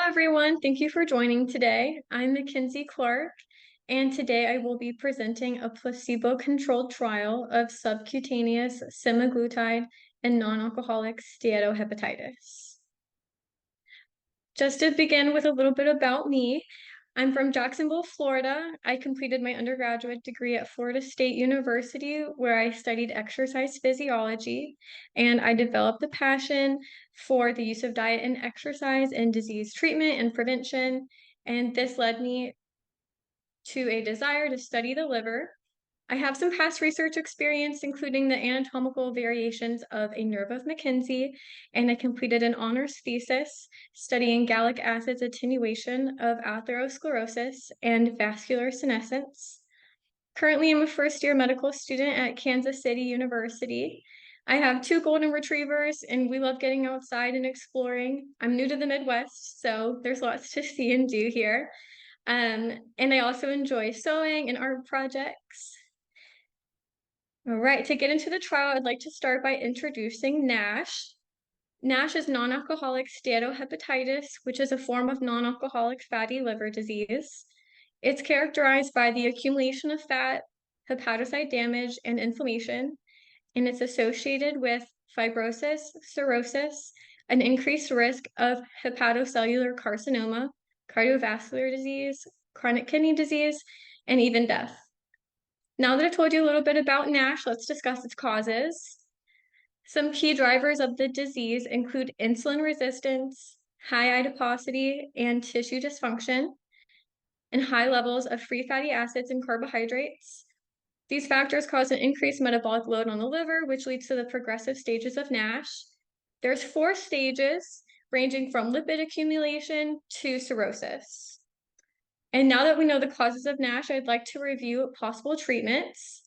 everyone. Thank you for joining today. I'm Mackenzie Clark, and today I will be presenting a placebo-controlled trial of subcutaneous semaglutide and non-alcoholic steatohepatitis. Just to begin with a little bit about me, I'm from Jacksonville, Florida. I completed my undergraduate degree at Florida State University, where I studied exercise physiology, and I developed a passion for the use of diet and exercise in disease treatment and prevention. And this led me to a desire to study the liver. I have some past research experience, including the anatomical variations of a nerve of McKenzie, and I completed an honors thesis studying gallic acid's attenuation of atherosclerosis and vascular senescence. Currently, I'm a first-year medical student at Kansas City University. I have two golden retrievers, and we love getting outside and exploring. I'm new to the Midwest, so there's lots to see and do here. And I also enjoy sewing and art projects. All right, to get into the trial, I'd like to start by introducing NASH. NASH is non-alcoholic steatohepatitis, which is a form of non-alcoholic fatty liver disease. It's characterized by the accumulation of fat, hepatocyte damage, and inflammation, and it's associated with fibrosis, cirrhosis, an increased risk of hepatocellular carcinoma, cardiovascular disease, chronic kidney disease, and even death. Now that I've told you a little bit about NASH, let's discuss its causes. Some key drivers of the disease include insulin resistance, high adiposity and tissue dysfunction, and high levels of free fatty acids and carbohydrates. These factors cause an increased metabolic load on the liver, which leads to the progressive stages of NASH. There's 4 stages, ranging from lipid accumulation to cirrhosis. And now that we know the causes of NASH, I'd like to review possible treatments.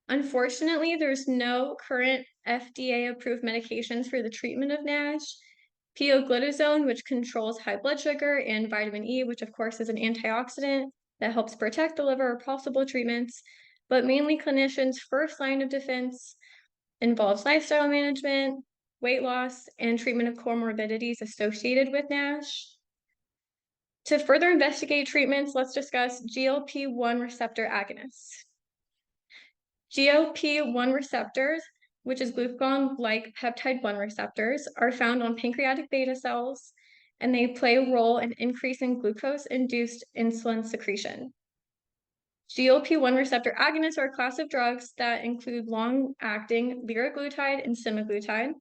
Unfortunately, there's no current FDA-approved medications for the treatment of NASH. Pioglitazone, which controls high blood sugar, and vitamin E, which of course is an antioxidant that helps protect the liver, are possible treatments. But mainly clinicians' first line of defense involves lifestyle management, weight loss, and treatment of comorbidities associated with NASH. To further investigate treatments, let's discuss GLP-1 receptor agonists. GLP-1 receptors, which is glucagon-like peptide 1 receptors, are found on pancreatic beta cells, and they play a role in increasing glucose-induced insulin secretion. GLP-1 receptor agonists are a class of drugs that include long-acting liraglutide and semaglutide.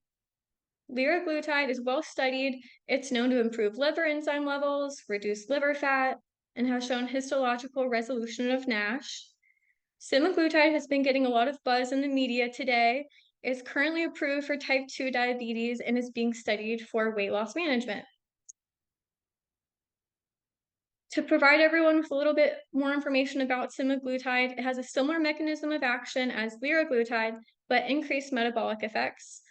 Liraglutide is well studied. It's known to improve liver enzyme levels, reduce liver fat, and has shown histological resolution of NASH. Semaglutide has been getting a lot of buzz in the media today. It's currently approved for type 2 diabetes and is being studied for weight loss management. To provide everyone with a little bit more information about semaglutide, it has a similar mechanism of action as liraglutide, but increased metabolic effects.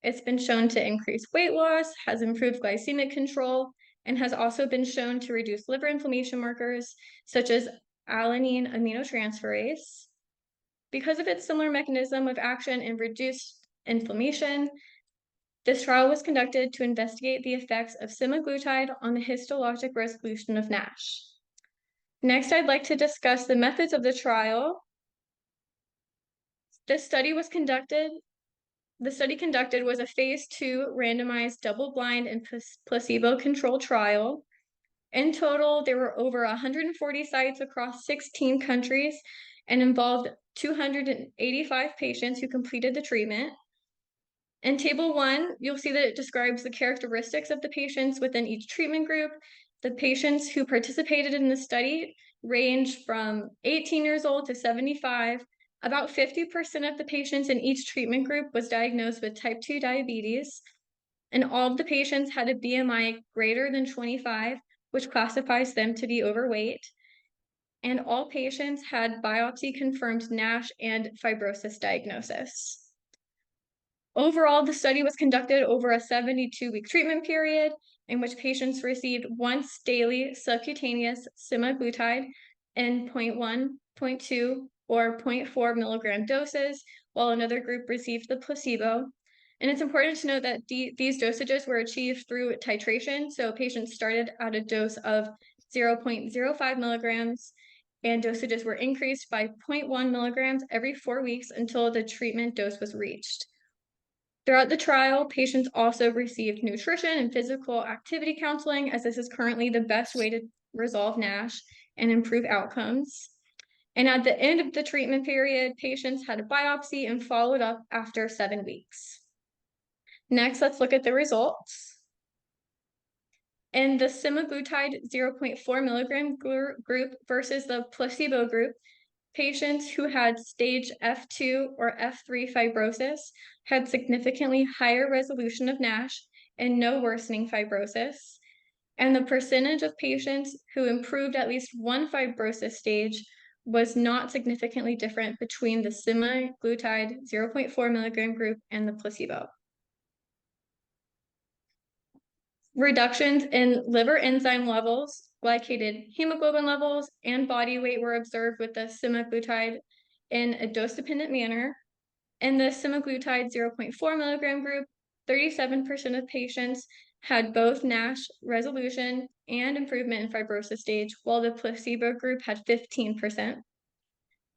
It's been shown to increase weight loss, has improved glycemic control, and has also been shown to reduce liver inflammation markers such as alanine aminotransferase. Because of its similar mechanism of action and reduced inflammation, this trial was conducted to investigate the effects of semaglutide on the histologic resolution of NASH. Next, I'd like to discuss the methods of the trial. The study conducted was a phase 2 randomized double-blind and placebo-controlled trial. In total, there were over 140 sites across 16 countries and involved 285 patients who completed the treatment. In Table 1, you'll see that it describes the characteristics of the patients within each treatment group. The patients who participated in the study ranged from 18 years old to 75. About 50% of the patients in each treatment group was diagnosed with type 2 diabetes, and all of the patients had a BMI greater than 25, which classifies them to be overweight. And all patients had biopsy-confirmed NASH and fibrosis diagnosis. Overall, the study was conducted over a 72-week treatment period in which patients received once daily subcutaneous semaglutide in 0.1, 0.2, or 0.4 milligram doses, while another group received the placebo. And it's important to note that these dosages were achieved through titration. So patients started at a dose of 0.05 milligrams, and dosages were increased by 0.1 milligrams every 4 weeks until the treatment dose was reached. Throughout the trial, patients also received nutrition and physical activity counseling, as this is currently the best way to resolve NASH and improve outcomes. And at the end of the treatment period, patients had a biopsy and followed up after 7 weeks. Next, let's look at the results. In the semaglutide 0.4 milligram group versus the placebo group, patients who had stage F2 or F3 fibrosis had significantly higher resolution of NASH and no worsening fibrosis. And the percentage of patients who improved at least one fibrosis stage was not significantly different between the semaglutide 0.4 milligram group and the placebo. Reductions in liver enzyme levels, glycated hemoglobin levels, and body weight were observed with the semaglutide in a dose-dependent manner. In the semaglutide 0.4 milligram group, 37% of patients had both NASH resolution and improvement in fibrosis stage, while the placebo group had 15%.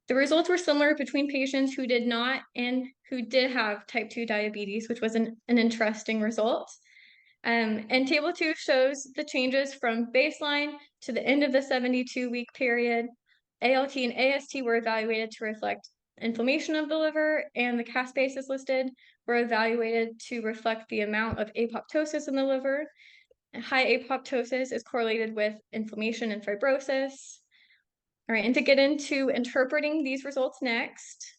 The results were similar between patients who did not and who did have type 2 diabetes, which was an interesting result. And table 2 shows the changes from baseline to the end of the 72-week period. ALT and AST were evaluated to reflect inflammation of the liver, and the caspase listed were evaluated to reflect the amount of apoptosis in the liver. High apoptosis is correlated with inflammation and fibrosis. All right, and to get into interpreting these results next,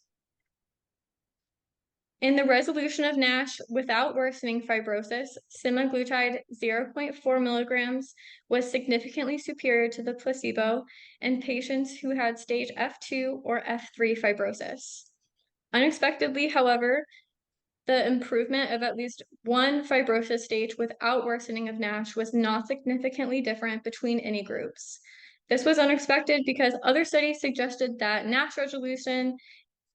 in the resolution of NASH without worsening fibrosis, semaglutide 0.4 milligrams was significantly superior to the placebo in patients who had stage F2 or F3 fibrosis. Unexpectedly, however, the improvement of at least one fibrosis stage without worsening of NASH was not significantly different between any groups. This was unexpected because other studies suggested that NASH resolution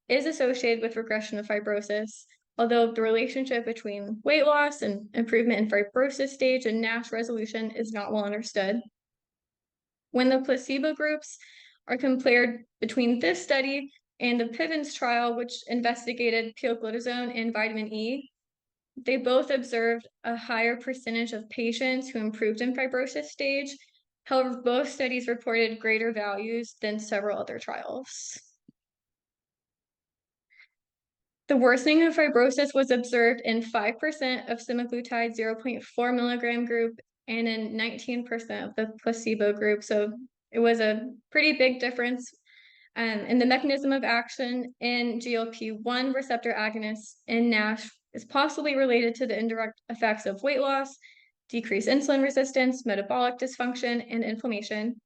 is associated with regression of fibrosis, although the relationship between weight loss and improvement in fibrosis stage and NASH resolution is not well understood. When the placebo groups are compared between this study and the Pivens trial, which investigated pioglitazone and vitamin E, they both observed a higher percentage of patients who improved in fibrosis stage. However, both studies reported greater values than several other trials. The worsening of fibrosis was observed in 5% of semaglutide 0.4 milligram group and in 19% of the placebo group. So it was a pretty big difference. And the mechanism of action in GLP-1 receptor agonists in NASH is possibly related to the indirect effects of weight loss, decreased insulin resistance, metabolic dysfunction, and inflammation.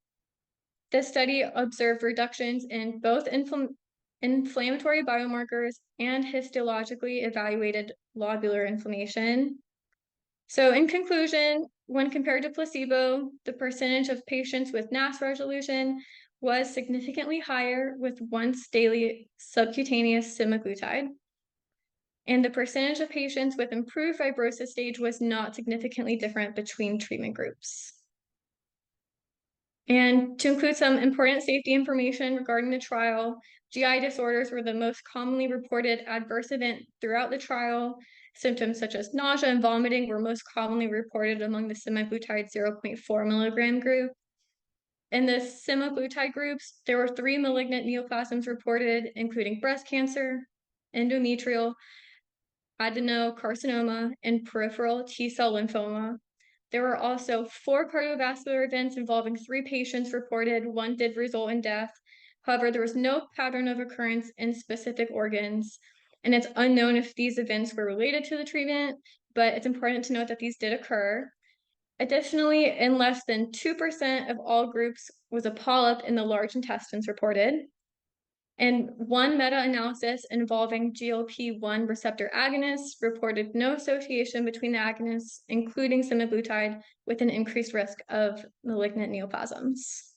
This study observed reductions in both inflammatory biomarkers and histologically evaluated lobular inflammation. So in conclusion, when compared to placebo, the percentage of patients with NASH resolution was significantly higher with once daily subcutaneous semaglutide. And the percentage of patients with improved fibrosis stage was not significantly different between treatment groups. And to include some important safety information regarding the trial, GI disorders were the most commonly reported adverse event throughout the trial. Symptoms such as nausea and vomiting were most commonly reported among the semaglutide 0.4 milligram group. In the semaglutide groups, there were 3 malignant neoplasms reported, including breast cancer, endometrial, adenocarcinoma, and peripheral T-cell lymphoma. There were also 4 cardiovascular events involving 3 patients reported. 1 did result in death. However, there was no pattern of occurrence in specific organs, and it's unknown if these events were related to the treatment, but it's important to note that these did occur. Additionally, in less than 2% of all groups was a polyp in the large intestines reported. And one meta-analysis involving GLP-1 receptor agonists reported no association between the agonists, including semaglutide, with an increased risk of malignant neoplasms.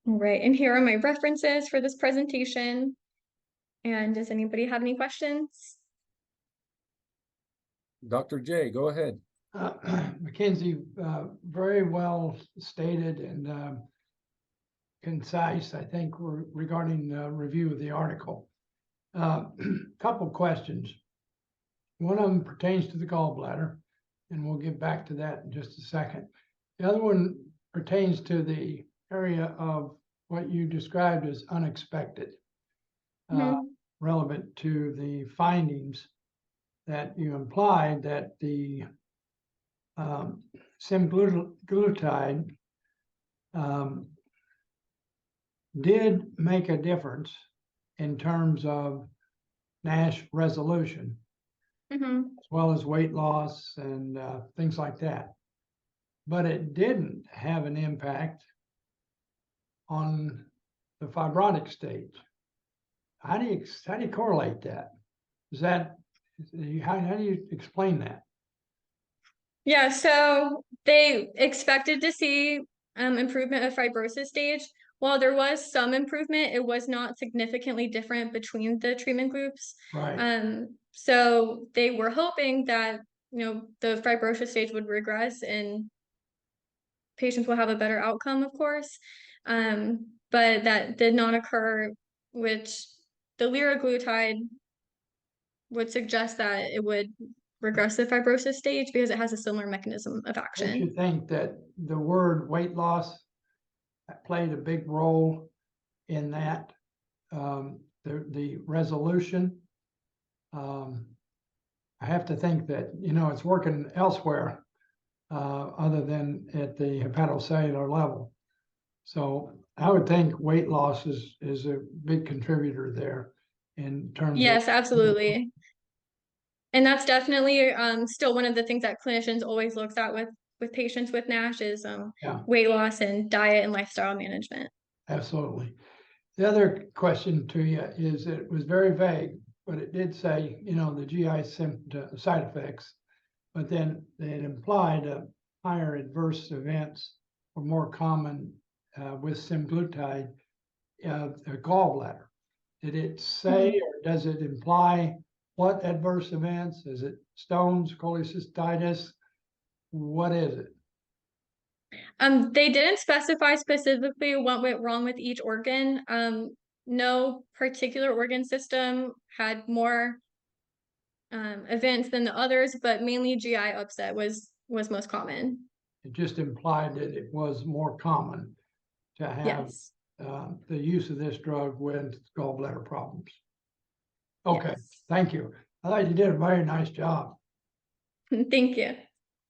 All right, and here are my references for this presentation. And does anybody have any questions? Dr. J, go ahead. McKenzie, very well stated and concise, I think, regarding review of the article. Couple questions. One of them pertains to the gallbladder, and we'll get back to that in just a second. The other one pertains to the area of what you described as unexpected, relevant to the findings that you implied that the semaglutide did make a difference in terms of NASH resolution, as well as weight loss and things like that. But it didn't have an impact on the fibrotic stage. How do you correlate that? How do you explain that? Yeah, so they expected to see improvement of fibrosis stage. While there was some improvement, it was not significantly different between the treatment groups. Right. So they were hoping that, the fibrosis stage would regress and patients will have a better outcome, of course. But that did not occur, which the liraglutide would suggest that it would regress the fibrosis stage because it has a similar mechanism of action. Don't you think that the word weight loss played a big role in that, the resolution? I have to think that, it's working elsewhere other than at the hepatocellular level. So I would think weight loss is a big contributor there in terms of. Yes, absolutely. And that's definitely still one of the things that clinicians always looks at with patients with NASH is weight loss and diet and lifestyle management. Absolutely. The other question to you is, it was very vague, but it did say, the GI side effects, but then it implied higher adverse events were more common with semaglutide, gallbladder. Did it say, or does it imply what adverse events? Is it stones, cholecystitis? What is it? They didn't specify specifically what went wrong with each organ. No particular organ system had more events than the others, but mainly GI upset was most common. It just implied that it was more common to have the use of this drug with gallbladder problems. Okay, thank you. I thought you did a very nice job. Thank you.